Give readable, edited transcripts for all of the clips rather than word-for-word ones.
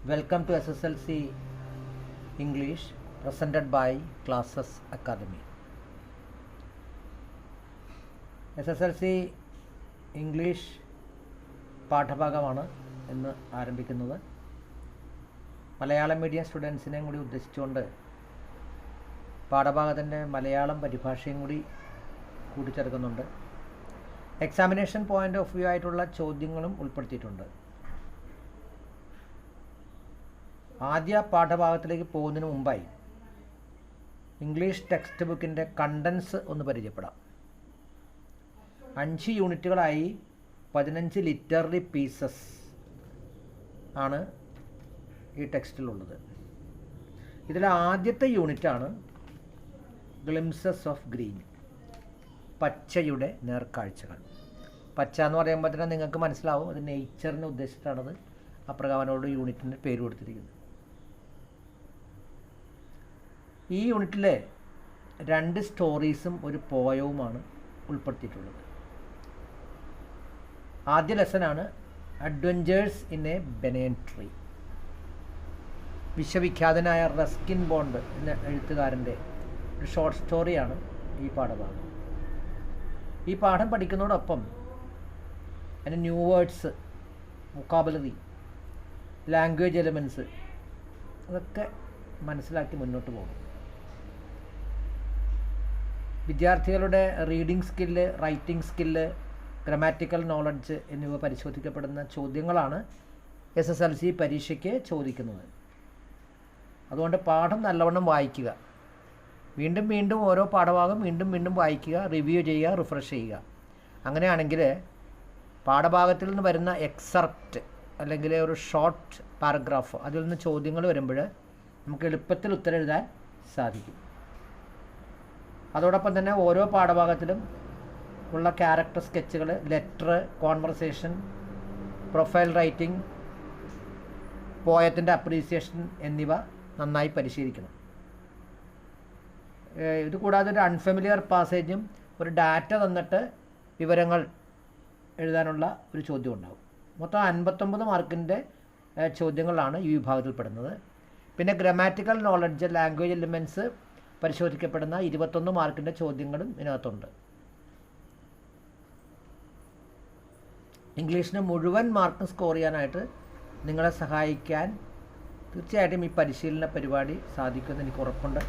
Welcome to Sslc English presented by Classes Academy. SSLC English പാഠഭാഗമാണ് ഇന്ന് ആരംഭിക്കുന്നത്. Malayalam medium സ്റ്റുഡൻസിനെയും കൂടി ഉദ്ദേശിച്ചുകൊണ്ട് പാഠഭാഗത്തിൻ്റെ മലയാളം പരിഭാഷയും കൂടി കൂട്ടിച്ചേർക്കുന്നുണ്ട്. എക്സാമിനേഷൻ പോയിൻ്റ് ഓഫ് വ്യൂ ആയിട്ടുള്ള ചോദ്യങ്ങളും ഉൾപ്പെടുത്തിയിട്ടുണ്ട്. ആദ്യ പാഠഭാഗത്തിലേക്ക് പോകുന്നതിന് മുമ്പായി ഇംഗ്ലീഷ് ടെക്സ്റ്റ് ബുക്കിൻ്റെ കണ്ടൻസ് ഒന്ന് പരിചയപ്പെടാം. 5 യൂണിറ്റുകളായി 15 ലിറ്റററി പീസസ് ആണ് ഈ ടെക്സ്റ്റിലുള്ളത്. ഇതിൽ ആദ്യത്തെ യൂണിറ്റാണ് ഗ്ലിംസസ് ഓഫ് ഗ്രീൻ, പച്ചയുടെ നേർക്കാഴ്ചകൾ. പച്ച എന്ന് പറയുമ്പോൾ തന്നെ നിങ്ങൾക്ക് മനസ്സിലാവും അത് നേച്ചറിനെ ഉദ്ദേശിച്ചിട്ടാണത് അപ്രകാരനോട് യൂണിറ്റിൻ്റെ പേര് കൊടുത്തിരിക്കുന്നത്. ഈ യൂണിറ്റിലെ 2 സ്റ്റോറീസും ഒരു പോയവുമാണ് ഉൾപ്പെടുത്തിയിട്ടുള്ളത്. ആദ്യ ലെസനാണ് adventures in a banyan tree. വിശ്വവിഖ്യാതനായ റസ്കിൻ ബോണ്ട് എന്ന എഴുത്തുകാരൻ്റെ ഒരു ഷോർട്ട് സ്റ്റോറിയാണ് ഈ പാഠഭാഗം. ഈ പാഠം പഠിക്കുന്നതോടൊപ്പം അതിന് new words, vocabulary, language elements അതൊക്കെ മനസ്സിലാക്കി മുന്നോട്ട് പോകും. വിദ്യാർത്ഥികളുടെ reading skill, writing skill, grammatical knowledge എന്നിവ പരിശോധിക്കപ്പെടുന്ന ചോദ്യങ്ങളാണ് SSLC പരീക്ഷയ്ക്ക് ചോദിക്കുന്നത്. അതുകൊണ്ട് പാഠം നല്ലവണ്ണം വായിക്കുക. വീണ്ടും വീണ്ടും ഓരോ പാഠഭാഗം വീണ്ടും വീണ്ടും വായിക്കുക, റിവ്യൂ ചെയ്യുക, റിഫ്രഷ് ചെയ്യുക. അങ്ങനെയാണെങ്കിൽ പാഠഭാഗത്തിൽ നിന്ന് വരുന്ന എക്സർപ്റ്റ് അല്ലെങ്കിൽ ഒരു ഷോർട്ട് പാരഗ്രാഫ് അതിൽ നിന്ന് ചോദ്യങ്ങൾ വരുമ്പോൾ നമുക്ക് എളുപ്പത്തിൽ ഉത്തരം എഴുതാൻ സാധിക്കും. അതോടൊപ്പം തന്നെ ഓരോ പാഠഭാഗത്തിലും ഉള്ള ക്യാരക്ടർ സ്കെച്ചുകൾ, ലെറ്റർ, കോൺവെർസേഷൻ, പ്രൊഫൈൽ റൈറ്റിംഗ്, പോയത്തിൻ്റെ അപ്രീസിയേഷൻ എന്നിവ നന്നായി പരിശീലിക്കണം. ഇത് കൂടാതെ ഒരു അൺഫെമിലിയർ പാസേജും ഒരു ഡാറ്റ തന്നിട്ട് വിവരങ്ങൾ എഴുതാനുള്ള ഒരു ചോദ്യം ഉണ്ടാകും. മൊത്തം 59 മാർക്കിൻ്റെ ചോദ്യങ്ങളാണ് ഈ വിഭാഗത്തിൽപ്പെടുന്നത്. പിന്നെ ഗ്രാമാറ്റിക്കൽ നോളജ്, ലാംഗ്വേജ് എലിമെൻറ്റ്സ് പരിശോധിക്കപ്പെടുന്ന 21 മാർക്കിൻ്റെ ചോദ്യങ്ങളും ഇതിനകത്തുണ്ട്. ഇംഗ്ലീഷിന് മുഴുവൻ മാർക്ക് സ്കോർ ചെയ്യാനായിട്ട് നിങ്ങളെ സഹായിക്കാൻ തീർച്ചയായിട്ടും ഈ പരിശീലന പരിപാടി സാധിക്കുമെന്ന് എനിക്ക് ഉറപ്പുണ്ട്.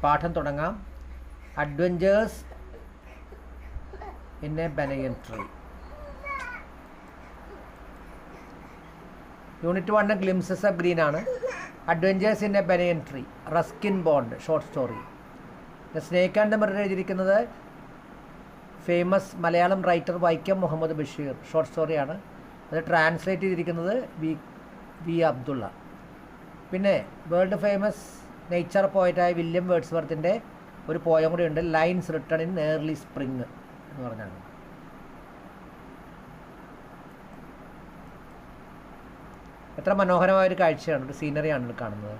പാഠം തുടങ്ങാം. Adventures in a banyan tree. Unit 1 glimpses of green ആണ്. Adventures in a banyan tree, Ruskin Bond short story. The snake and the mirror എഴുതിയിരിക്കുന്നത് famous Malayalam writer Vaikom Muhammad Basheer, short സ്റ്റോറിയാണ്. അത് ട്രാൻസ്ലേറ്റ് ചെയ്തിരിക്കുന്നത് വി അബ്ദുള്ള. പിന്നെ വേൾഡ് ഫേമസ് നേച്ചർ പോയറ്റായ William വേർഡ്സ്വർത്തിൻ്റെ ഒരു poem കൂടി ഉണ്ട്, lines written in early spring എന്ന് പറഞ്ഞാണ്. എത്ര മനോഹരമായൊരു കാഴ്ചയാണ്, ഒരു സീനറിയാണ് കാണുന്നത്.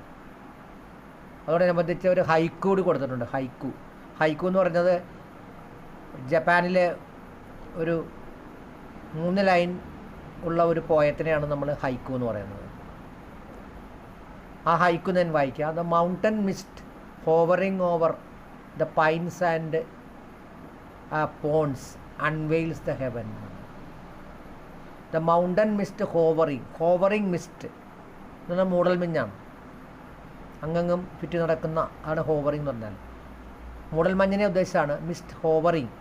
അതോടനുബന്ധിച്ച് ഒരു ഹൈക്കു കൂടി കൊടുത്തിട്ടുണ്ട്. ഹൈക്കു എന്ന് പറഞ്ഞത് ജപ്പാനിലെ ഒരു 3 ലൈൻ ഉള്ള ഒരു പോയത്തിനെയാണ് നമ്മൾ ഹൈക്കു എന്ന് പറയുന്നത്. ആ ഹൈക്കു ഞാൻ വായിക്കാം. The mountain mist hovering over the pines and ponds unveils the heaven. The mountain mist hovering mist എന്ന് പറഞ്ഞാൽ മൂടൽമഞ്ഞാണ്. അങ്ങങ്ങും ചുറ്റി നടക്കുന്ന ആണ് ഹോവറിങ് എന്ന് പറഞ്ഞാൽ. മൂടൽമഞ്ഞിനെ ഉദ്ദേശിച്ചാണ് മിസ്റ്റ് ഹോവറിങ്,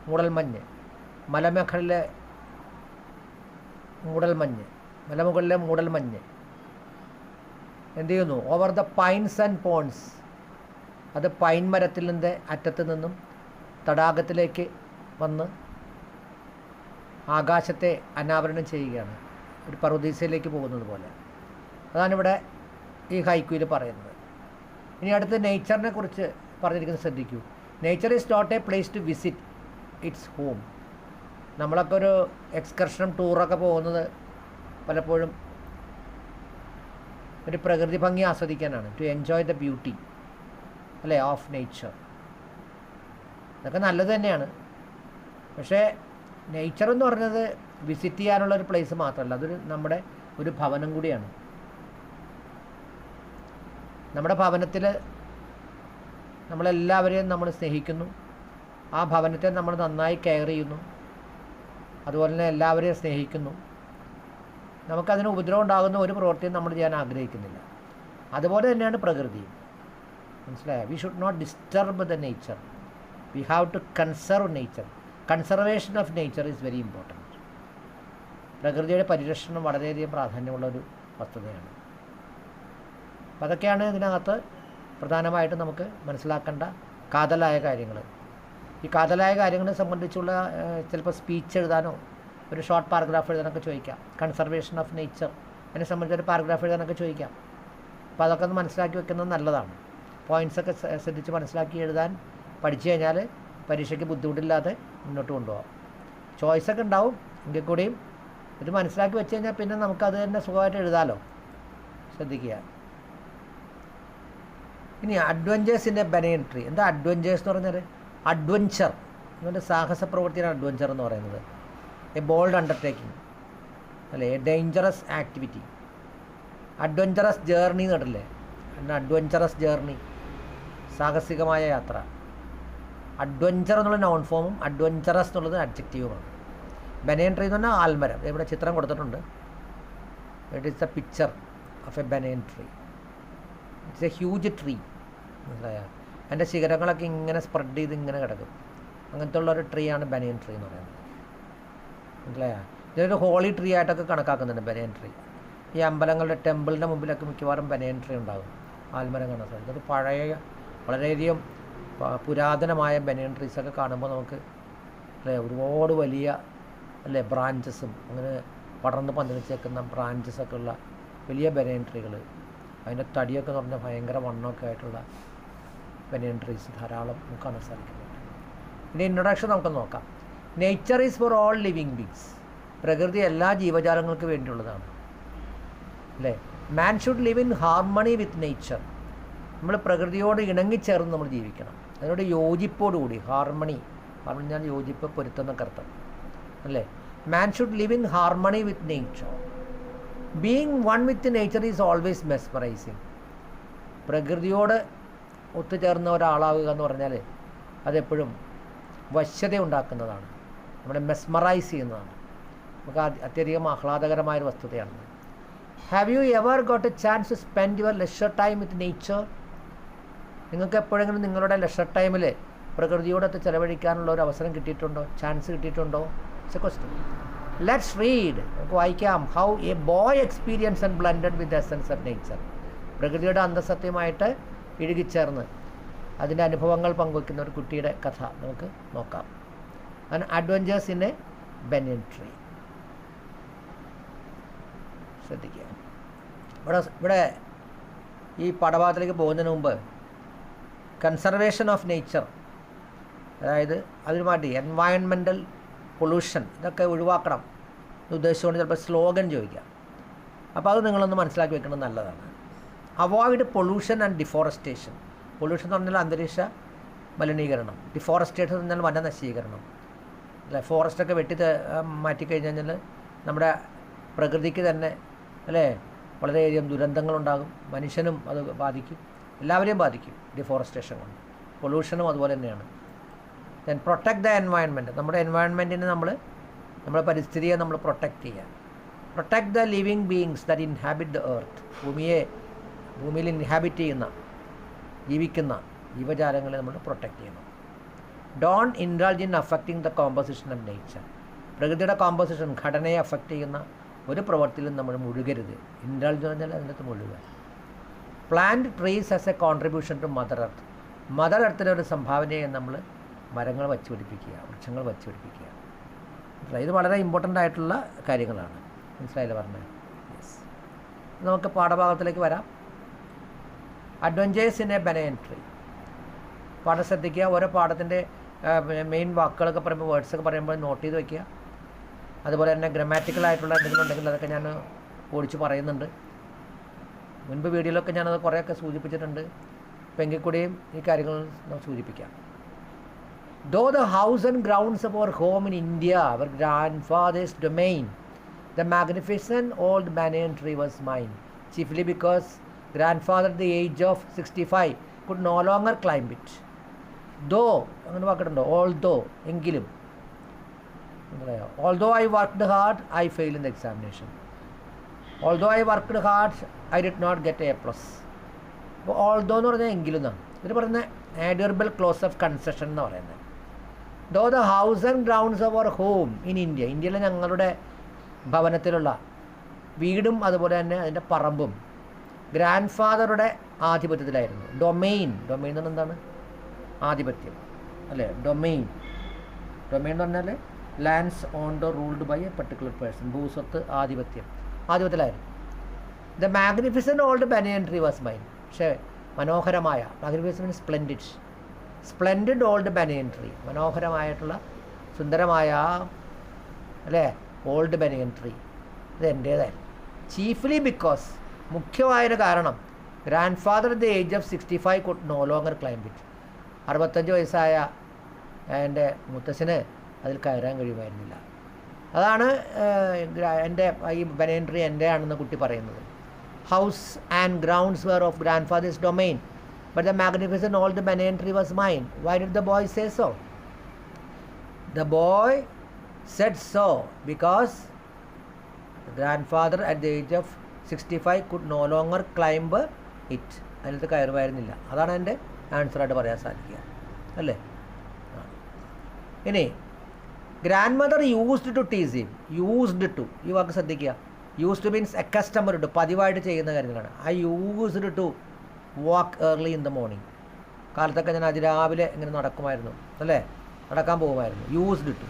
മൂടൽമഞ്ഞ്. മലമുകളിലെ മൂടൽമഞ്ഞ് എന്ത് ചെയ്യുന്നു? Over the pines and ponds. അത് പൈൻ മരത്തിൽ നിന്ന് അറ്റത്ത് നിന്നും തടാകത്തിലേക്ക് വന്ന് ആകാശത്തെ അനാവരണം ചെയ്യുകയാണ്, ഒരു പറുദീസയിലേക്ക് പോകുന്നത് പോലെ. അതാണിവിടെ ഈ ഹൈക്കുയിൽ പറയുന്നത്. ഇനി അടുത്ത് നേച്ചറിനെ കുറിച്ച് പറഞ്ഞിരിക്കുന്നത് ശ്രദ്ധിക്കൂ. Nature is not a place to visit, it's home. നമ്മളൊക്കെ ഒരു എക്സ്കർഷനും ടൂറൊക്കെ പോകുന്നത് പലപ്പോഴും ഒരു പ്രകൃതി ഭംഗി ആസ്വദിക്കാനാണ്, ടു എൻജോയ് ദ ബ്യൂട്ടി അല്ലേ ഓഫ് നേച്ചർ. അതൊക്കെ നല്ലത് തന്നെയാണ്. പക്ഷേ നേച്ചർ എന്ന് പറഞ്ഞത് വിസിറ്റ് ചെയ്യാനുള്ളൊരു പ്ലേസ് മാത്രമല്ല, അതൊരു നമ്മുടെ ഒരു ഭവനം കൂടിയാണ്. നമ്മുടെ ഭവനത്തിൽ നമ്മളെല്ലാവരെയും നമ്മൾ സ്നേഹിക്കുന്നു, ആ ഭവനത്തെ നമ്മൾ നന്നായി കെയർ ചെയ്യുന്നു, അതുപോലെ തന്നെ എല്ലാവരെയും സ്നേഹിക്കുന്നു. നമുക്കതിന് ഉപദ്രവം ഉണ്ടാകുന്ന ഒരു പ്രവൃത്തിയും നമ്മൾ ചെയ്യാൻ ആഗ്രഹിക്കുന്നില്ല. അതുപോലെ തന്നെയാണ് പ്രകൃതിയും. മനസ്സിലായോ? We should not disturb the nature, we have to conserve nature. Conservation of nature is very important. പ്രകൃതിയുടെ പരിരക്ഷണം വളരെയധികം പ്രാധാന്യമുള്ളൊരു വസ്തുതയാണ്. അപ്പം അതൊക്കെയാണ് ഇതിനകത്ത് പ്രധാനമായിട്ടും നമുക്ക് മനസ്സിലാക്കേണ്ട കാതലായ കാര്യങ്ങൾ. ഈ കാതലായ കാര്യങ്ങളെ സംബന്ധിച്ചുള്ള ചിലപ്പോൾ സ്പീച്ച് എഴുതാനോ ഒരു ഷോർട്ട് പാരഗ്രാഫ് എഴുതാനൊക്കെ ചോദിക്കാം. കൺസർവേഷൻ ഓഫ് നേച്ചർ അതിനെ സംബന്ധിച്ചൊരു പാരഗ്രാഫ് എഴുതാനൊക്കെ ചോദിക്കാം. അപ്പോൾ അതൊക്കെ ഒന്ന് മനസ്സിലാക്കി വെക്കുന്നത് നല്ലതാണ്. പോയിൻറ്റ്സൊക്കെ ശ്രദ്ധിച്ച് മനസ്സിലാക്കി എഴുതാൻ പഠിച്ചു കഴിഞ്ഞാൽ പരീക്ഷയ്ക്ക് ബുദ്ധിമുട്ടില്ലാതെ മുന്നോട്ട് കൊണ്ടുപോകാം. ചോയ്സൊക്കെ ഉണ്ടാവും, എങ്കിൽ കൂടിയും ഇത് മനസ്സിലാക്കി വെച്ച് കഴിഞ്ഞാൽ പിന്നെ നമുക്കത് തന്നെ സുഖമായിട്ട് എഴുതാമല്ലോ. ശ്രദ്ധിക്കുക. ഇനി adventures in a banyan tree. എന്താ അഡ്വഞ്ചേഴ്സ് എന്ന് പറഞ്ഞാൽ? അഡ്വഞ്ചർ എന്നുകൊണ്ട് സാഹസ പ്രവൃത്തിയാണ് അഡ്വഞ്ചർ എന്ന് പറയുന്നത്. എ ബോൾഡ് അണ്ടർടേക്കിംഗ് അല്ലേ, A dangerous activity. Adventurous journey എന്ന് പറഞ്ഞില്ലേ, അഡ്വഞ്ചറസ് ജേർണി, സാഹസികമായ യാത്ര. അഡ്വഞ്ചർ എന്നുള്ള നോൺ ഫോമും അഡ്വഞ്ചറസ് എന്നുള്ളത് അഡ്ജക്റ്റീവുമാണ്. ബനിയൻ ട്രീ എന്ന് പറഞ്ഞാൽ ആൽമരം. ഇവിടെ ചിത്രം കൊടുത്തിട്ടുണ്ട്. It is A picture of A banyan tree. It's A huge tree. മനസ്സിലായോ? അതിൻ്റെ ശിഖരങ്ങളൊക്കെ ഇങ്ങനെ സ്പ്രെഡ് ചെയ്ത് ഇങ്ങനെ കിടക്കും. അങ്ങനത്തെ ഉള്ളൊരു ട്രീ ആണ് ബനിയൻ ട്രീ എന്ന് പറയുന്നത്. മനസ്സിലായോ? ഇതിനൊരു ഹോളി ട്രീ ആയിട്ടൊക്കെ കണക്കാക്കുന്നുണ്ട് ബനിയൻ ട്രീ. ഈ അമ്പലങ്ങളുടെ ടെമ്പിളിൻ്റെ മുമ്പിലൊക്കെ മിക്കവാറും ബനിയൻ ട്രീ ഉണ്ടാകും, ആൽമരം കാണാൻ സാധിക്കും. ഇതൊരു പഴയ വളരെയധികം പുരാതനമായ ബനിയൻ ട്രീസൊക്കെ കാണുമ്പോൾ നമുക്ക് അല്ലേ ഒരുപാട് വലിയ അല്ലേ ബ്രാഞ്ചസും അങ്ങനെ പടർന്ന് പന്തലിച്ചേക്കുന്ന ബ്രാഞ്ചസൊക്കെ ഉള്ള വലിയ ബനിയൻ ട്രീകൾ, അതിൻ്റെ തടിയൊക്കെ എന്ന് പറഞ്ഞാൽ ഭയങ്കര വണ്ണമൊക്കെ ആയിട്ടുള്ള ബനിയൻ ട്രീസ് ധാരാളം നമുക്ക് കാണാൻ സാധിക്കുന്നുണ്ട്. ഇതിൻ്റെ ഇൻട്രൊഡക്ഷൻ നമുക്ക് നോക്കാം. Nature is for all living beings. പ്രകൃതി എല്ലാ ജീവജാലങ്ങൾക്ക് വേണ്ടിയുള്ളതാണ് അല്ലേ. മാൻ should live in harmony with nature. നമ്മൾ പ്രകൃതിയോട് ഇണങ്ങിച്ചേർന്ന് നമ്മൾ ജീവിക്കണം, അതിനോട് യോജിപ്പോടുകൂടി. ഹാർമണി പറഞ്ഞാൽ യോജിപ്പ്, പൊരുത്തം അർത്ഥം അല്ലേ. മാൻ should live in harmony with nature. Being one with nature is always mesmerising. പ്രകൃതിയോട് ഒത്തുചേർന്ന ഒരാളാവുക എന്ന് പറഞ്ഞാൽ അതെപ്പോഴും വശ്യത ഉണ്ടാക്കുന്നതാണ്, നമ്മളെ മെസ്മറൈസ് ചെയ്യുന്നതാണ്, നമുക്ക് അത്യധികം ആഹ്ലാദകരമായൊരു വസ്തുതയാണ്. Have you ever got a chance to spend your leisure time with nature? നിങ്ങൾക്ക് എപ്പോഴെങ്കിലും നിങ്ങളുടെ ലെഷർ ടൈമിൽ പ്രകൃതിയോടൊത്ത് ചിലവഴിക്കാനുള്ള ഒരു അവസരം കിട്ടിയിട്ടുണ്ടോ, ചാൻസ് കിട്ടിയിട്ടുണ്ടോ? It's A question. Let's read. നമുക്ക് വായിക്കാം. How A boy experience and blended with the essence of nature. പ്രകൃതിയുടെ അന്തസത്യമായിട്ട് ഇഴുകിച്ചേർന്ന് അതിൻ്റെ അനുഭവങ്ങൾ പങ്കുവയ്ക്കുന്ന ഒരു കുട്ടിയുടെ കഥ നമുക്ക് നോക്കാം. An adventures in a banyan tree. ശ്രദ്ധിക്കുക. ഇവിടെ ഈ പാഠഭാഗത്തിലേക്ക് പോകുന്നതിന് മുമ്പ് കൺസർവേഷൻ ഓഫ് നേച്ചർ, അതായത് അതിനുമാറ്റി എൻവയൺമെൻറ്റൽ പൊല്യൂഷൻ ഇതൊക്കെ ഒഴിവാക്കണം എന്ന് ഉദ്ദേശിച്ചുകൊണ്ട് ചിലപ്പോൾ സ്ലോഗൻ ചോദിക്കാം. അപ്പോൾ അത് നിങ്ങളൊന്ന് മനസ്സിലാക്കി വെക്കുന്നത് നല്ലതാണ്. Avoid pollution and deforestation. Pollution എന്ന് പറഞ്ഞാൽ അന്തരീക്ഷ മലിനീകരണം, ഡിഫോറസ്റ്റേഷൻ എന്ന് പറഞ്ഞാൽ വനനശീകരണം അല്ലേ. ഫോറസ്റ്റൊക്കെ മാറ്റിക്കഴിഞ്ഞാൽ നമ്മുടെ പ്രകൃതിക്ക് തന്നെ അല്ലേ വളരെയധികം ദുരന്തങ്ങളുണ്ടാകും, മനുഷ്യനും അത് ബാധിക്കും, എല്ലാവരെയും ബാധിക്കും ഡിഫോറസ്റ്റേഷൻ കൊണ്ട്. പൊല്യൂഷനും അതുപോലെ തന്നെയാണ്. Then protect the environment. നമ്മുടെ എൻവയൺമെൻറ്റിനെ നമ്മുടെ പരിസ്ഥിതിയെ നമ്മൾ പ്രൊട്ടക്റ്റ് ചെയ്യുക. Protect the living beings that inhabit the earth. ഭൂമിയിൽ ഇൻഹാബിറ്റ് ചെയ്യുന്ന ജീവിക്കുന്ന ജീവജാലങ്ങളെ നമ്മൾ പ്രൊട്ടക്റ്റ് ചെയ്യണം. Don't indulge in affecting the composition of nature. പ്രകൃതിയുടെ കോമ്പോസിഷൻ, ഘടനയെ അഫക്റ്റ് ചെയ്യുന്ന ഒരു പ്രവൃത്തിയിലും നമ്മൾ മുഴുകരുത്. ഇൻഡൾജ് എന്ന് പറഞ്ഞാൽ അതിനകത്ത് മുഴുകുക. Plant trees as a contribution to mother earth. Mother എർത്തിൻ്റെ ഒരു സംഭാവനയെ നമ്മൾ മരങ്ങൾ വച്ച് പിടിപ്പിക്കുക, വൃക്ഷങ്ങൾ വച്ച് പിടിപ്പിക്കുക. ഇത് വളരെ ഇമ്പോർട്ടൻ്റ് ആയിട്ടുള്ള കാര്യങ്ങളാണ്. മനസ്സിലായില്ല പറഞ്ഞത്? യെസ്. നമുക്ക് പാഠഭാഗത്തിലേക്ക് വരാം. Adventures in a banyan tree. പാഠം ശ്രദ്ധിക്കുക. ഓരോ പാഠത്തിൻ്റെ മെയിൻ വാക്കുകളൊക്കെ പറയുമ്പോൾ, വേർഡ്സൊക്കെ പറയുമ്പോൾ നോട്ട് ചെയ്ത് വയ്ക്കുക. അതുപോലെ തന്നെ ഗ്രാമാറ്റിക്കലായിട്ടുള്ള എന്തെങ്കിലും ഉണ്ടെങ്കിൽ അതൊക്കെ ഞാൻ ഓടിച്ച് പറയുന്നുണ്ട്. മുൻപ് വീഡിയോയിലൊക്കെ ഞാനത് കുറേയൊക്കെ സൂചിപ്പിച്ചിട്ടുണ്ട്. അപ്പോൾ എങ്കിൽ കൂടിയും ഈ കാര്യങ്ങൾ സൂചിപ്പിക്കാം. Though the house and grounds of our home in India were grandfather's domain, the magnificent old banyan tree was mine, chiefly because grandfather at the age of 65 could no longer climb it. Though, അങ്ങനെ വാക്കിട്ടുണ്ടോ, although, എങ്കിലും, although I worked hard, I failed in the examination. Although I worked hard, I did not get A+. അപ്പോൾ although എന്ന് പറഞ്ഞാൽ എങ്കിലും എന്നാണ്. ഇതിൽ പറയുന്ന adverbial clause of concession എന്ന് പറയുന്നത്. Though the house and grounds of our home in India, ഇന്ത്യയിലെ ഞങ്ങളുടെ ഭവനത്തിലുള്ള വീടും അതുപോലെ തന്നെ അതിൻ്റെ പറമ്പും ഗ്രാൻഡ് ഫാദറുടെ ആധിപത്യത്തിലായിരുന്നു. ഡൊമെയിൻ എന്ന് പറഞ്ഞാൽ എന്താണ്? ആധിപത്യം അല്ലേ? ഡൊമെയിൻ എന്ന് പറഞ്ഞാൽ lands owned or ruled by a particular person, ഭൂസ്വത്ത് ആധിപത്യത്തിലായിരുന്നു. The magnificent old banyan tree was mine. പക്ഷേ മനോഹരമായ, magnificent splendid old banyan tree, മനോഹരമായിട്ടുള്ള സുന്ദരമായ അല്ലേ ഓൾഡ് ബനിയൻ ട്രീ, ഇത് എൻ്റേതായിരുന്നു. ചീഫ്ലി ബിക്കോസ്, മുഖ്യമായൊരു കാരണം, grandfather at the age of 65 could no longer climb it. 65 വയസ്സായ എൻ്റെ മുത്തശ്ശന് അതിൽ കയറാൻ കഴിയുമായിരുന്നില്ല. അതാണ് എൻ്റെ ഈ ബനിയൻ ട്രീ എൻ്റെ ആണെന്ന് കുട്ടി പറയുന്നത്. House and grounds were of grandfather's domain, but the magnificent old banyan tree was mine. Why did the boy say so? The boy said so because the grandfather at the age of 65 could no longer climb it. അതിനകത്ത് കയറുമായിരുന്നില്ല. അതാണ് എൻ്റെ ആൻസറായിട്ട് പറയാൻ സാധിക്കുക അല്ലേ. ഇനി grandmother used to tease him. Used to, ഈ വാക്ക് ശ്രദ്ധിക്കുക. യൂസ്ഡ് മീൻസ് അക്കസ്റ്റമർഡ്, പതിവായിട്ട് ചെയ്യുന്ന കാര്യങ്ങളാണ്. I used to walk early in the morning. കാലത്തൊക്കെ ഞാൻ അതിരാവിലെ ഇങ്ങനെ നടക്കുമായിരുന്നു അല്ലേ, നടക്കാൻ പോകുമായിരുന്നു. യൂസ്ഡ് ടു,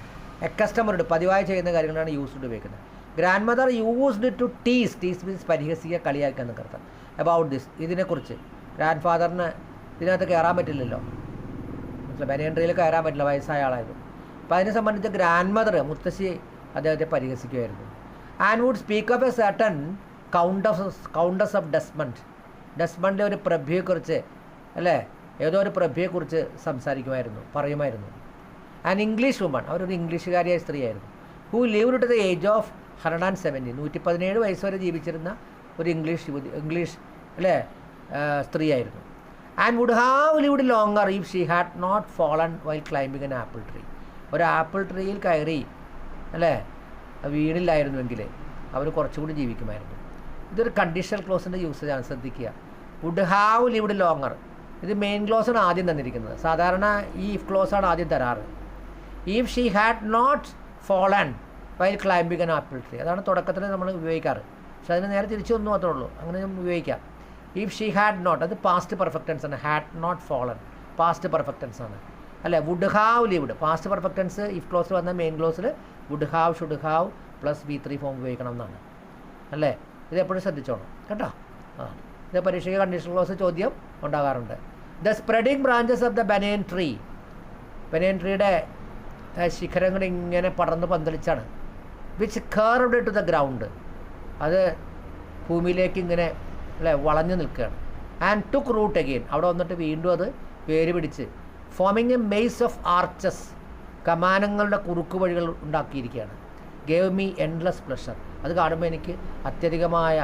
അക്കസ്റ്റമർഡ്, പതിവായി ചെയ്യുന്ന കാര്യങ്ങളാണ് യൂസ്ഡ് ടു ഉപയോഗിക്കുന്നത്. Grandmother used to tease means പരിഹസിക്കുക, കളിയാക്കുക എന്നൊക്കെ അർത്ഥം. അബൌട്ട് ദിസ്, ഇതിനെക്കുറിച്ച്. ഗ്രാൻഡ് ഫാദറിന് ഇതിനകത്ത് കയറാൻ പറ്റില്ലല്ലോ, ബനിയൻ ട്രീയിൽ കയറാൻ പറ്റില്ല, വയസ്സായ ആളായിരുന്നു. അപ്പോൾ അതിനെ സംബന്ധിച്ച് ഗ്രാൻഡ് മദർ, മുത്തശ്ശി, അദ്ദേഹത്തെ പരിഹസിക്കുമായിരുന്നു. And would speak of a certain countess of ഡെസ്മണ്ടിലെ ഒരു പ്രഭയെക്കുറിച്ച് അല്ലേ, ഏതോ ഒരു പ്രഭയെക്കുറിച്ച് പറയുമായിരുന്നു. ആൻഡ് ഇംഗ്ലീഷ് വുമൺ, അവരൊരു ഇംഗ്ലീഷുകാരിയായ സ്ത്രീയായിരുന്നു. Who lived to the age of 170, 117 വയസ്സ് വരെ ജീവിച്ചിരുന്ന ഒരു ഇംഗ്ലീഷ് അല്ലേ സ്ത്രീയായിരുന്നു. And would have lived longer if she had not fallen while climbing an apple tree. ഒരു ആപ്പിൾ ട്രീയിൽ കയറി അല്ലേ വീണില്ലായിരുന്നുവെങ്കിൽ അവർ കുറച്ചുകൂടി ജീവിക്കുമായിരുന്നു. ഇതൊരു കണ്ടീഷണൽ ക്ലോസിൻ്റെ യൂസേജാണ്, ശ്രദ്ധിക്കുക. വുഡ് ഹാവ് ലിവ്ഡ് ലോങ്ങർ, ഇത് മെയിൻ ക്ലോസാണ് ആദ്യം തന്നിരിക്കുന്നത്. സാധാരണ ഈ ഇഫ് ക്ലോസാണ് ആദ്യം തരാറ്. If she had not fallen while climbing an apple tree, അതാണ് തുടക്കത്തിൽ നമ്മൾ ഉപയോഗിക്കാറ്. പക്ഷെ അതിന് നേരെ തിരിച്ചു വന്നു മാത്രമേ ഉള്ളൂ, അങ്ങനെ ഉപയോഗിക്കാം. ഇഫ് ഷീ ഹാഡ് നോട്ട്, അത് പാസ്റ്റ് പെർഫെക്റ്റ് ടെൻസ് ആണ്. Had not fallen past perfect tense ആണ് അല്ലേ. Would have lived past perfect tense if ക്ലോസിൽ വന്ന മെയിൻ ക്ലോസിൽ would have, should have plus V3 form ഉപയോഗിക്കണം എന്നാണ് അല്ലേ. ഇത് എപ്പോഴും ശ്രദ്ധിച്ചോണം കേട്ടോ. ഇത് പരീക്ഷയ്ക്ക് കണ്ടീഷണൽ ക്ലോസ് ചോദ്യം ഉണ്ടാകാറുണ്ട്. The spreading branches of the banyan ട്രീയുടെ ശിഖരങ്ങൾ ഇങ്ങനെ പടർന്ന് പന്തലിച്ചാണ്. Which curved to the ground, അത് ഭൂമിയിലേക്ക് ഇങ്ങനെ അല്ലേ വളഞ്ഞു നിൽക്കുകയാണ്. ആൻഡ് ടുക്ക് റൂട്ട് അഗെയിൻ, അവിടെ വന്നിട്ട് വീണ്ടും അത് വേര് പിടിച്ച് forming a maze of arches, കമാനങ്ങളുടെ കുറുക്ക് വഴികൾ ഉണ്ടാക്കിയിരിക്കുകയാണ്. ഗേവ് മീ എൻഡ്ലെസ് പ്ലഷർ, അത് കാണുമ്പോൾ എനിക്ക് അത്യധികമായ,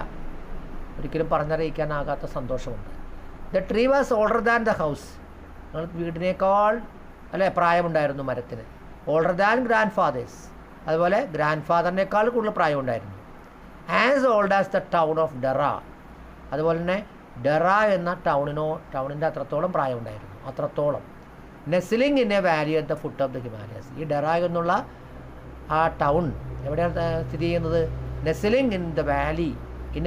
ഒരിക്കലും പറഞ്ഞറിയിക്കാനാകാത്ത സന്തോഷമുണ്ട്. The tree was older than the house, വീടിനേക്കാൾ അല്ലേ പ്രായമുണ്ടായിരുന്നു മരത്തിന്. ഓൾഡർ ദാൻ ഗ്രാൻഡ് ഫാദേഴ്സ്, അതുപോലെ ഗ്രാൻഡ് ഫാദറിനേക്കാൾ കൂടുതൽ പ്രായമുണ്ടായിരുന്നു. As old as the town of Dehra, അതുപോലെ തന്നെ ഡെറ എന്ന ടൗണിൻ്റെ അത്രത്തോളം പ്രായമുണ്ടായിരുന്നു, അത്രത്തോളം. Nestling in a valley at the foot of the Himalayas, ഈ ഡെറ എന്നുള്ള ആ ടൗൺ എവിടെയാണ് സ്ഥിതി ചെയ്യുന്നത്? Nestling in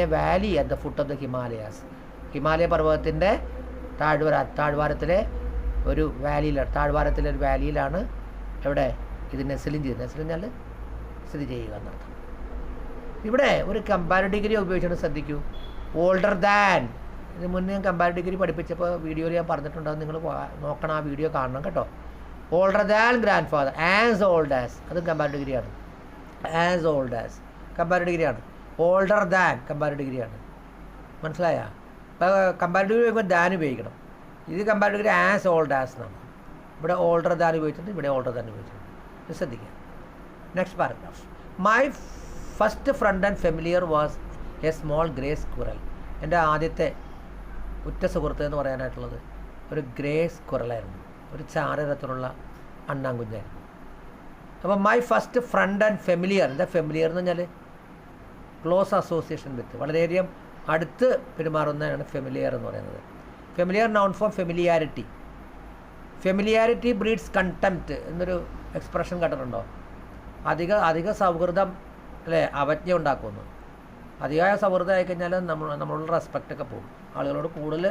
a valley at the foot of the Himalayas, Himalaya പർവ്വതത്തിൻ്റെ താഴ്വാരത്തിലെ ഒരു വാലിയിലാണ് എവിടെ ഇത് നെസ്ലിംഗ് ചെയ്യുന്നത്. നെസ്ലിംഗ് എന്നാൽ സ്ഥിതി ചെയ്യുക എന്നർത്ഥം. ഇവിടെ ഒരു കമ്പാരറ്റീവ് ഡിഗ്രി ഉപയോഗിച്ചിട്ട് ശ്രദ്ധിക്കൂ. ഓൾഡർ ദാൻ, ഇത് മുന്നേ ഞാൻ കമ്പാരറ്റീവ് ഡിഗ്രി പഠിപ്പിച്ചപ്പോൾ വീഡിയോയിൽ ഞാൻ പറഞ്ഞിട്ടുണ്ടാകും, നിങ്ങൾ നോക്കണം, ആ വീഡിയോ കാണണം കേട്ടോ. Older than grand father, as old as, അതും കമ്പാരറ്റീവ് ഡിഗ്രിയാണ്. ആസ് ഓൾഡ് ആസ് കമ്പാരറ്റീവ് ഡിഗ്രിയാണ്. ഓൾഡർ ദാൻ കമ്പാരറ്റീവ് ഡിഗ്രിയാണ്. മനസ്സിലായ? അപ്പോൾ കമ്പാരറ്റീവ് ഉപയോഗിക്കുമ്പോൾ ദാൻ ഉപയോഗിക്കണം. ഇത് comparative degree as old as എന്നാണ്. ഇവിടെ ഓൾഡർ ദാൻ ഉപയോഗിച്ചിട്ടുണ്ട്, ഇവിടെ ഓൾഡർ ദാൻ ഉപയോഗിച്ചിട്ടുണ്ട്. ഇത് ശ്രദ്ധിക്കുക. Next paragraph. My first friend and familiar was a small grey squirrel. എൻ്റെ ആദ്യത്തെ ഉറ്റ സുഹൃത്ത് എന്ന് പറയാനായിട്ടുള്ളത് ഒരു ഗ്രേ സ്ക്വിറലായിരുന്നു, ഒരു ചാരരത്തിലുള്ള അണ്ണാങ്കുഞ്ഞായിരുന്നു. അപ്പോൾ my first friend and familiar, എന്താ ഫെമിലിയർ എന്ന് പറഞ്ഞാൽ ക്ലോസ് അസോസിയേഷൻ വിത്ത്, വളരെയധികം അടുത്ത് പെരുമാറുന്നതാണ് ഫെമിലിയർ എന്ന് പറയുന്നത്. Familiar noun form familiarity. Familiarity breeds contempt എന്നൊരു എക്സ്പ്രഷൻ കേട്ടിട്ടുണ്ടോ? അധിക സൗഹൃദം അല്ലേ അവജ്ഞ ഉണ്ടാക്കുന്നു. അധികമായ സൗഹൃദം ആയിക്കഴിഞ്ഞാൽ നമ്മളുടെ റെസ്പെക്റ്റൊക്കെ പോകും. ആളുകളോട് കൂടുതൽ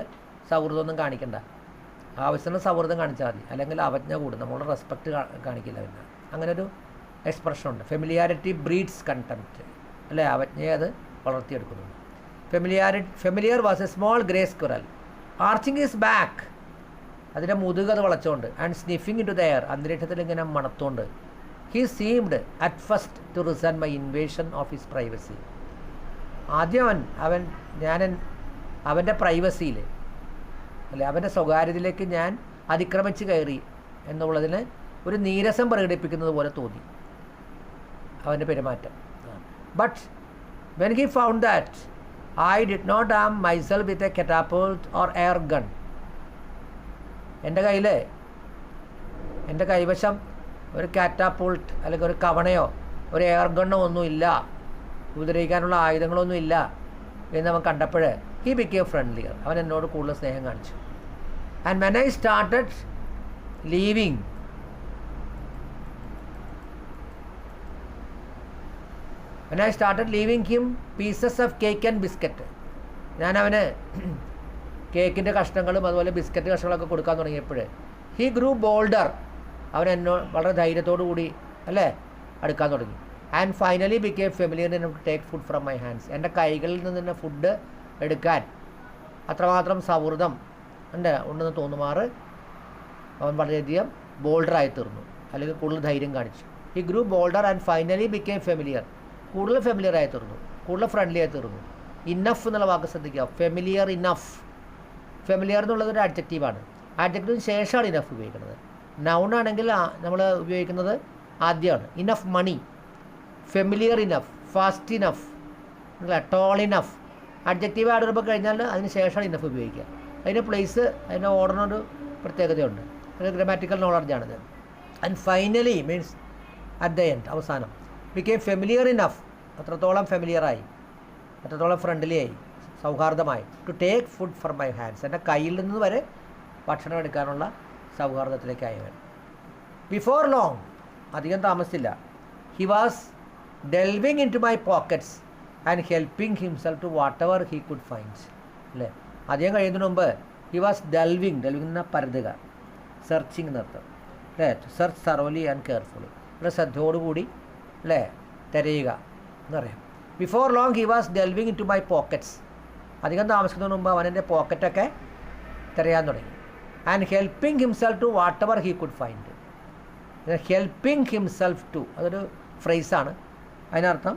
സൗഹൃദമൊന്നും കാണിക്കണ്ട, ആവശ്യത്തിന് സൗഹൃദം കാണിച്ചാൽ മതി, അല്ലെങ്കിൽ അവജ്ഞ കൂടും, നമ്മളുടെ റെസ്പെക്റ്റ് കാണിക്കില്ല. പിന്നെ അങ്ങനെ ഒരു എക്സ്പ്രഷൻ ഉണ്ട്. ഫെമിലിയാരിറ്റി ബ്രീഡ്സ് കണ്ടംപ്റ്റ് അല്ലേ, അവജ്ഞയെ അത് വളർത്തിയെടുക്കുന്നുണ്ട്. Familiar was a small grey squirrel arching his back, അതിൻ്റെ മുതുക് അത് വളച്ചുകൊണ്ട്, and sniffing into the air, അന്തരീക്ഷത്തിൽ ഇങ്ങനെ മണത്തുകൊണ്ട്. He seemed at first to resent my invasion of his privacy. ആദ്യം അവൻ്റെ പ്രൈവസിയിൽ അല്ലെ, അവൻ്റെ സ്വകാര്യതയിലേക്ക് ഞാൻ അതിക്രമിച്ച് കയറി എന്നുള്ളതിന് ഒരു നീരസം പ്രകടിപ്പിക്കുന്നത് പോലെ തോന്നി അവൻ്റെ പെരുമാറ്റം. But when he found that I did not arm myself with a catapult or air gun. എൻ്റെ കൈവശം ഒരു കാറ്റാപ്പുൾട്ട് അല്ലെങ്കിൽ ഒരു കവണയോ ഒരു എയർ ഗണ്ണോ ഒന്നുമില്ല, ഉപദ്രവിക്കാനുള്ള ആയുധങ്ങളൊന്നും ഇല്ല എന്ന് അവൻ കണ്ടപ്പോൾ ഹി ബിക്കേം ഫ്രണ്ട്ലിയർ, അവൻ എന്നോട് കൂടുതൽ സ്നേഹം കാണിച്ചു. And when I started leaving him pieces of cake and biscuit, ഞാൻ അവന് കേക്കിൻ്റെ കഷ്ണങ്ങളും അതുപോലെ ബിസ്ക്കറ്റ് കഷ്ണങ്ങളൊക്കെ കൊടുക്കാൻ തുടങ്ങിയപ്പോൾ ഹി ഗ്രൂ ബോൾഡർ, അവൻ എന്നോട് വളരെ ധൈര്യത്തോടു കൂടി അല്ലേ അടുക്കാൻ തുടങ്ങി. And finally became familiar enough to take food from my hands, എൻ്റെ കൈകളിൽ നിന്ന് തന്നെ ഫുഡ് എടുക്കാൻ അത്രമാത്രം സൗഹൃദം ഉണ്ടെന്ന് തോന്നുമാറ് അവൻ വളരെയധികം ബോൾഡറായി തീർന്നു, അല്ലെങ്കിൽ കൂടുതൽ ധൈര്യം കാണിച്ചു. He grew bolder and finally became familiar, കൂടുതൽ ഫെമിലിയർ ആയി തീർന്നു, കൂടുതൽ ഫ്രണ്ട്ലി ആയി തീർന്നു. ഇനഫ് എന്നുള്ള വാക്ക് ശ്രദ്ധിക്കുക. ഫെമിലിയർ ഇനഫ്, ഫെമിലിയർ എന്നുള്ളത് ഒരു അഡ്ജക്റ്റീവാണ്. അഡ്ജക്റ്റീവിന് ശേഷമാണ് ഇനഫ് ഉപയോഗിക്കുന്നത്. നൗൺ ആണെങ്കിൽ നമ്മൾ ഉപയോഗിക്കുന്നത് ആദ്യമാണ്. Enough money, familiar enough, fast enough, tall enough. Adjective ആഡ് വരുമ്പോൾ കഴിഞ്ഞാൽ അതിന് ശേഷമാണ് ഇനഫ് ഉപയോഗിക്കുക. അതിൻ്റെ പ്ലേസ്, അതിൻ്റെ ഓർഡറിനൊരു പ്രത്യേകതയുണ്ട്. ഒരു ഗ്രാമാറ്റിക്കൽ നോളജാണിത്. And finally means at the end, അവസാനം. ബിക്കേം ഫെമിലിയർ ഇനഫ്, അത്രത്തോളം ഫെമിലിയറായി, അത്രത്തോളം ഫ്രണ്ട്ലി ആയി, സൗഹാർദ്ദമായി. To take food from my hands, എൻ്റെ കയ്യിൽ നിന്ന് വരെ ഭക്ഷണം എടുക്കാനുള്ള സൗഹാർദ്ദത്തിലേക്കായവൻ. ബിഫോർ ലോങ്, അധികം താമസിച്ചില്ല, he was delving into my pockets and helping himself to whatever he could find അല്ലേ. അധികം കഴിയുന്നതിന് മുമ്പ് ഹി വാസ് ഡെൽവിങ് എന്ന പരതുക, സെർച്ചിങ് എന്നർത്ഥം അല്ലേ. To search thoroughly and carefully, ഇവിടെ ശ്രദ്ധയോടുകൂടി അല്ലേ തിരയുക എന്ന് പറയാം. Before long he was delving into my pockets, അധികം താമസിക്കുന്നതിന് മുമ്പ് അവൻ എൻ്റെ പോക്കറ്റൊക്കെ തിരയാൻ തുടങ്ങി. And helping himself to whatever he could find. Helping himself to അതൊരു ഫ്രേസാണ്. അതിനർത്ഥം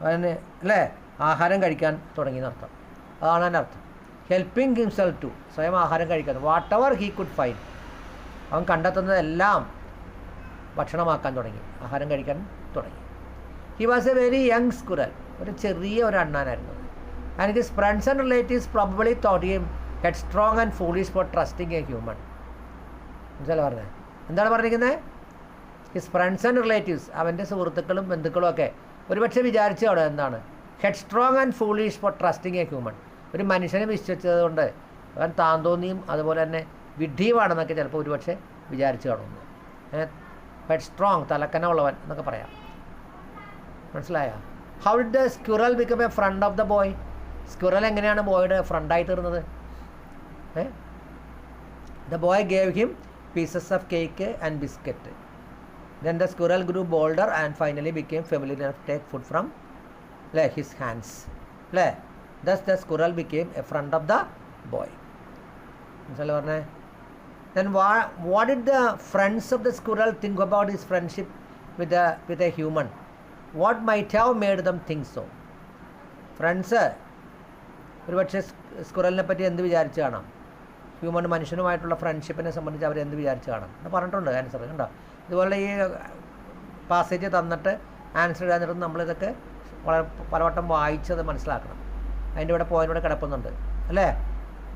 അവന് അല്ലേ ആഹാരം കഴിക്കാൻ തുടങ്ങിയെന്നർത്ഥം, അതാണ് അതിൻ്റെ അർത്ഥം. ഹെൽപ്പിംഗ് ഹിംസെൽഫ് ടു, സ്വയം ആഹാരം കഴിക്കാൻ. Whatever he could find, അവൻ കണ്ടെത്തുന്നതെല്ലാം ഭക്ഷണമാക്കാൻ തുടങ്ങി, ആഹാരം കഴിക്കാൻ തുടങ്ങി. He was a very young squirrel, ഒരു ചെറിയ ഒരു അണ്ണാനായിരുന്നു. And his friends and relatives probably thought him headstrong and foolish for trusting a human. മനസ്സിലല്ലേ പറഞ്ഞത്? എന്താണ് പറഞ്ഞിരിക്കുന്നത്? ഹിസ് ഫ്രണ്ട്സ് ആൻഡ് റിലേറ്റീവ്സ്, അവൻ്റെ സുഹൃത്തുക്കളും ബന്ധുക്കളും ഒക്കെ ഒരുപക്ഷെ വിചാരിച്ചു അവിടെ എന്താണ് head strong and foolish for trusting a human, ഒരു മനുഷ്യനെ വിശ്വസിച്ചത് കൊണ്ട് അവൻ താന്തോന്നിയും അതുപോലെ തന്നെ വിഡ്ഢിയുമാണെന്നൊക്കെ ചിലപ്പോൾ ഒരുപക്ഷെ വിചാരിച്ചു കാണുന്നു. ഹെഡ് സ്ട്രോങ്, തലക്കനമുള്ളവൻ എന്നൊക്കെ പറയാം. മനസ്സിലായ? How did the squirrel become a friend of the boy? Squirrel എങ്ങനെയാണ് ബോയുടെ ഫ്രണ്ടായി തീർന്നത്? The boy gave him pieces of cake and biscuit. Then the squirrel grew bolder and finally became familiar enough to take food from his hands. Thus the squirrel became a friend of the boy. Then what did the friends of the squirrel think about his friendship with a human? What might have made them think so? Friends ഒരു പക്ഷേ സ്ക്വിറലിനെ പറ്റി എന്ത് വിചാരിച്ചു കാണാം? മനുഷ്യനുമായിട്ടുള്ള ഫ്രണ്ട്ഷിപ്പിനെ സംബന്ധിച്ച് അവരെന്ത് വിചാരിച്ച് കാണാം എന്ന് പറഞ്ഞിട്ടുണ്ട് ആൻസർ. കണ്ടോ, ഇതുപോലെ ഈ പാസേജ് തന്നിട്ട് ആൻസർ എഴുതാൻ നേരത്ത് നമ്മളിതൊക്കെ വളരെ പലവട്ടം വായിച്ചത് മനസ്സിലാക്കണം. അതിൻ്റെ ഇവിടെ പോയിൻ്റ് ഇവിടെ കിടപ്പുന്നുണ്ട് അല്ലേ.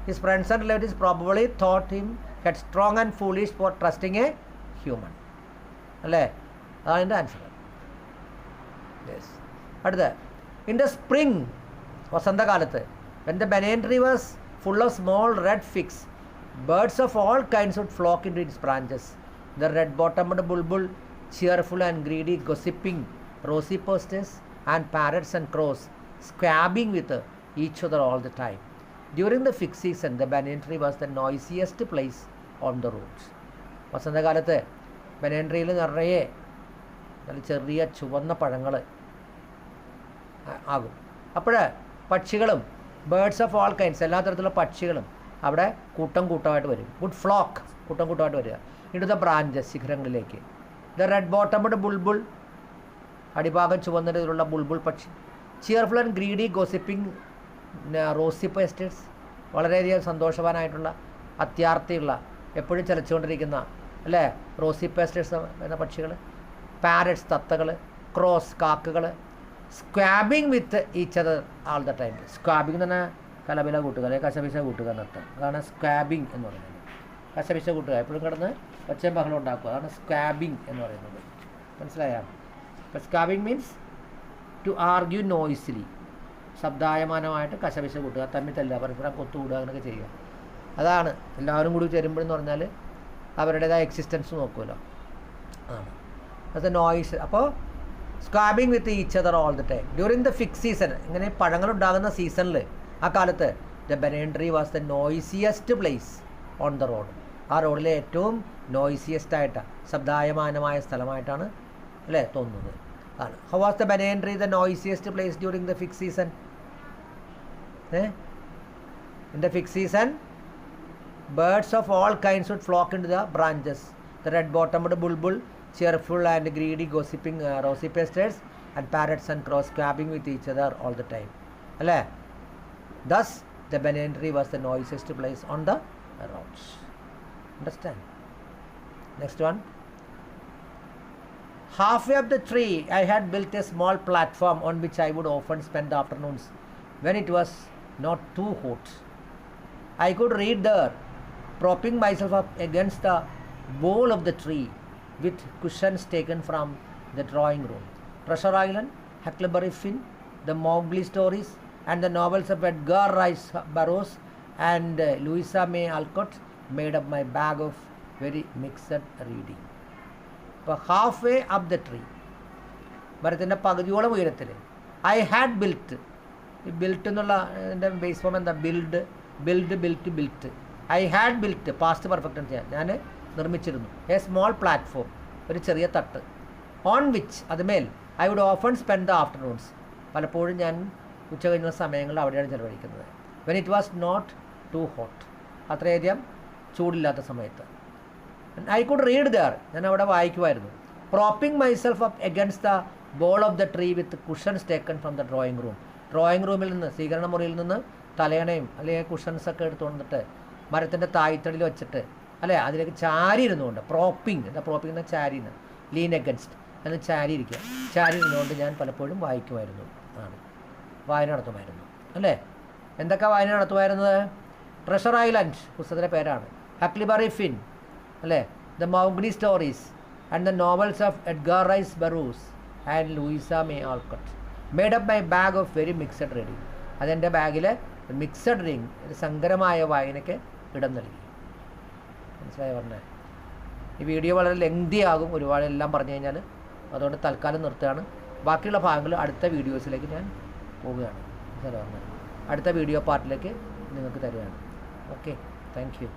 His friends and relatives probably thought him headstrong and foolish for trusting a human അല്ലേ. അതാണ് എൻ്റെ ആൻസർ. യെസ്. അടുത്ത, ഇൻ ദ സ്പ്രിങ്, വസന്തകാലത്ത്, when the banyan tree was full of small red figs, birds of all kinds would flock into its branches. The red-bottomed bulbul, cheerful and greedy, gossiping, rosy posters and parrots and crows, squabbing with each other all the time. During the fig season, the banyan tree was the noisiest place on the roads. വസന്തകാലത്ത് ബനിയൻ ട്രീയിൽ നിറയെ നല്ല ചെറിയ ചുവന്ന പഴങ്ങൾ ആകും. അപ്പോൾ പക്ഷികളും birds of all kinds, എല്ലാ തരത്തിലുള്ള പക്ഷികളും അവിടെ കൂട്ടം കൂട്ടമായിട്ട് വരും. വുഡ് ഫ്ലോക്ക്, കൂട്ടം കൂട്ടമായിട്ട് വരിക. ഇൻ ദ ബ്രാഞ്ചസ്, ശിഖരങ്ങളിലേക്ക്. ദ റെഡ് ബോട്ടംഡ് ബുൾബുൾ, അടിഭാഗം ചുവന്നതിലുള്ള ബുൾബുൾ പക്ഷി. Cheerful and greedy gossiping rosy pastors, വളരെയധികം സന്തോഷവാനായിട്ടുള്ള അത്യാർത്തിയുള്ള എപ്പോഴും ചലിച്ചുകൊണ്ടിരിക്കുന്ന അല്ലേ റോസി പേസ്റ്റേഴ്സ് എന്ന പക്ഷികൾ. പാരറ്റ്സ്, തത്തകൾ. ക്രോസ്, കാക്കകൾ. Squabbling with each other all the time. Squabbling എന്ന് പറഞ്ഞാൽ കലപില കൂട്ടുക അല്ലെങ്കിൽ കശപിശ കൂട്ടുക എന്നർത്ഥം. അതാണ് സ്ക്വാബിങ് എന്ന് പറയുന്നത്. കശപിശ കൂട്ടുക, എപ്പോഴും കിടന്ന് ഒച്ചയും ബഹളം ഉണ്ടാക്കുക, അതാണ് സ്ക്വാബിങ് എന്ന് പറയുന്നത്. മനസ്സിലായോ? അപ്പോൾ സ്ക്വാബിങ് മീൻസ് ടു ആർഗ്യൂ നോയ്സിലി, ശബ്ദായമാനമായിട്ട് കശപിശ കൂട്ടുക, തമ്മിൽ തല്ലുക, പരസ്പരം കൊത്തുകൂടുക, അങ്ങനെയൊക്കെ ചെയ്യുക. അതാണ് എല്ലാവരും കൂടി ചേരുമ്പോഴെന്ന് പറഞ്ഞാൽ അവരുടേതായ എക്സിസ്റ്റൻസ് നോക്കുമല്ലോ, അതാണ് അത് നോയ്സ്. അപ്പോൾ squabbling with each other all the time during the fig season, ഇങ്ങനെ പഴങ്ങളുണ്ടാകുന്ന സീസണിൽ, ആ കാലത്ത് the banyan tree was the noisiest place on the road. ആ റോഡിലെ ഏറ്റവും നോയ്സിയസ്റ്റ് ആയിട്ട് ശബ്ദായമാനമായ സ്ഥലമായിട്ടാണ് അല്ലേ തോന്നുന്നത്. ആണ്. How was the banyan tree the noisiest place during the fig season? In the fig season birds of all kinds would flock into the branches. The red-bottomed bulbul, cheerful and greedy, gossiping rosy pastures, and parrots and crows squabbing with each other all the time. Alle? Thus, the banyan tree was the noisiest place on the roads. Understand? Next one. Halfway up the tree, I had built a small platform on which I would often spend the afternoons when it was not too hot. I could read there, propping myself up against the bole of the tree with cushions taken from the drawing room. Treasure Island, Huckleberry Finn, the Mowgli stories, and the novels of Edgar Rice Burroughs and Louisa May Alcott made up my bag of very mixed reading. അപ്പോൾ halfway up the tree, മരത്തിൻ്റെ പകുതിയോളം ഉയരത്തിൽ, I had built. ഈ built എന്നുള്ള എൻ്റെ base form എന്താ? Built. I had built, past perfect ചെയ്യാൻ ഞാൻ നിർമ്മിച്ചിരുന്നു. എ സ്മോൾ പ്ലാറ്റ്ഫോം, ഒരു ചെറിയ തട്ട്. ഓൺ വിച്ച്, അതുമേൽ, I would often spend the afternoons, പലപ്പോഴും ഞാൻ ഉച്ച കഴിഞ്ഞ സമയങ്ങളിൽ അവിടെയാണ് ചിലവഴിക്കുന്നത്. When it was not too hot, അത്രയധികം ചൂടില്ലാത്ത സമയത്ത്. ഐ കുഡ് റീഡ് ദർ, ഞാൻ അവിടെ വായിക്കുമായിരുന്നു. Propping myself up against the bole of the tree with cushions taken from the drawing room. ഡ്രോയിങ് റൂമിൽ നിന്ന്, സ്വീകരണ മുറിയിൽ നിന്ന് തലയണയും അല്ലെങ്കിൽ കുഷൻസൊക്കെ എടുത്തു കൊണ്ടിട്ട് മരത്തിൻ്റെ തായ്തടിയിൽ വെച്ചിട്ട് അല്ലേ അതിലേക്ക് ചാരി ഇരുന്നുകൊണ്ട്. പ്രോപ്പിംഗ്, എന്താ പ്രോപ്പിംഗ് എന്നാൽ ചാരിന്ന്, ലീൻ എഗൻസ്റ്റ് എന്ന് ചാരി ഇരിക്കുക. ചാരി ഇരുന്നുകൊണ്ട് ഞാൻ പലപ്പോഴും വായിക്കുമായിരുന്നു, ആണ് വായന നടത്തുമായിരുന്നു അല്ലേ. എന്തൊക്കെ വായന നടത്തുമായിരുന്നത്? ട്രഷർ ഐലൻഡ് പുസ്തകത്തിൻ്റെ പേരാണ്. ഹക്ലിബറി ഫിൻ അല്ലേ, the Mowgli stories and the novels of Edgar Rice Burroughs and Louisa May Alcott made up my bag of very mixed reading. അതെൻ്റെ ബാഗിൽ മിക്സഡ് റീഡിങ്, ഒരു സങ്കരമായ വായനയ്ക്ക് ഇടം നൽകി. മനസ്സിലായി പറഞ്ഞത്? ഈ വീഡിയോ വളരെ ലെങ്തി ആകും, ഒരുപാട് എല്ലാം പറഞ്ഞു കഴിഞ്ഞാൽ. അതുകൊണ്ട് തൽക്കാലം നിർത്തുകയാണ്. ബാക്കിയുള്ള ഭാഗങ്ങൾ അടുത്ത വീഡിയോസിലേക്ക് ഞാൻ പോവുകയാണ്. മനസ്സിലായി പറഞ്ഞത്? അടുത്ത വീഡിയോ പാർട്ടിലേക്ക് നിങ്ങൾക്ക് തരികയാണ്. Okay, thank you.